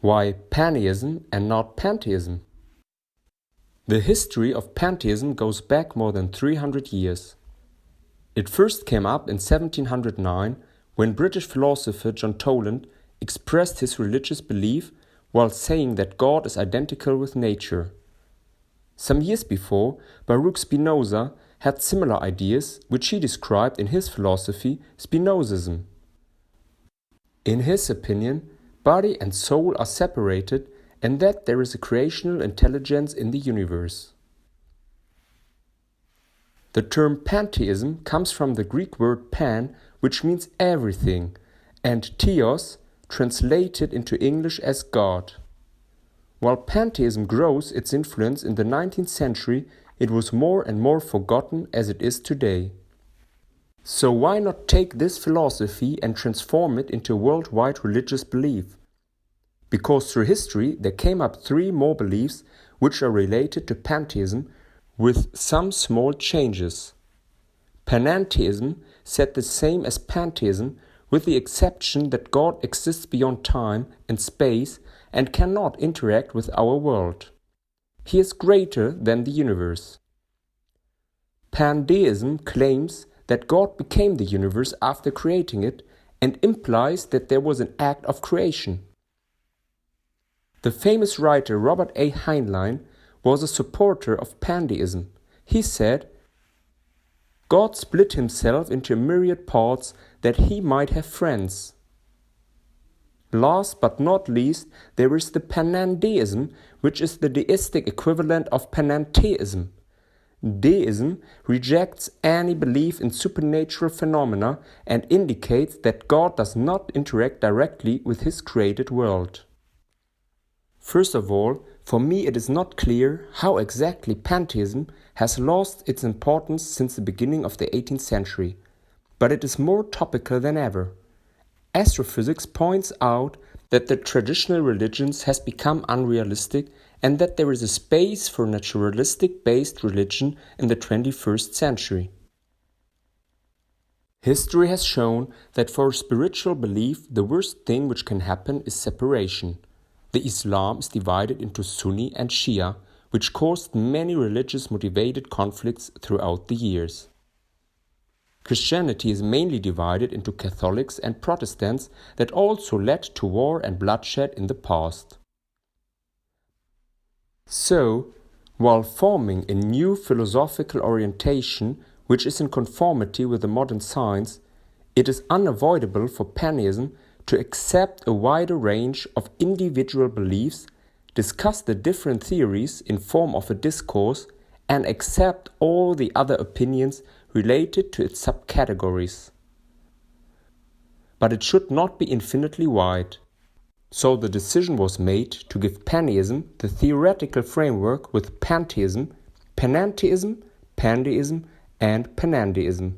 Why Paneism and not Pantheism? The history of Pantheism goes back more than 300 years. It first came up in 1709 when British philosopher John Toland expressed his religious belief while saying that God is identical with nature. Some years before, Baruch Spinoza had similar ideas, which he described in his philosophy Spinozism. In his opinion, body and soul are separated and that there is a creational intelligence in the universe. The term Pantheism comes from the Greek word pan, which means everything, and theos, translated into English as God. While Pantheism grows its influence in the 19th century, it was more and more forgotten as it is today. So why not take this philosophy and transform it into a worldwide religious belief? Because through history there came up 3 more beliefs which are related to Pantheism with some small changes. Panentheism said the same as Pantheism with the exception that God exists beyond time and space and cannot interact with our world. He is greater than the universe. Pandeism claims that God became the universe after creating it and implies that there was an act of creation. The famous writer Robert A. Heinlein was a supporter of Pandeism. He said, God split himself into a myriad parts that he might have friends. Last but not least, there is the Panentheism, which is the deistic equivalent of Panentheism. Deism rejects any belief in supernatural phenomena and indicates that God does not interact directly with his created world. First of all, for me it is not clear how exactly Pantheism has lost its importance since the beginning of the 18th century, but it is more topical than ever. Astrophysics points out that the traditional religions has become unrealistic and that there is a space for naturalistic-based religion in the 21st century. History has shown that for a spiritual belief, the worst thing which can happen is separation. The Islam is divided into Sunni and Shia, which caused many religious-motivated conflicts throughout the years. Christianity is mainly divided into Catholics and Protestants that also led to war and bloodshed in the past. So, while forming a new philosophical orientation which is in conformity with the modern science, it is unavoidable for Paneism to accept a wider range of individual beliefs, discuss the different theories in form of a discourse, and accept all the other opinions related to its subcategories. But it should not be infinitely wide. So the decision was made to give Paneism the theoretical framework with Pantheism, Panentheism, Pandeism, and Panentheism.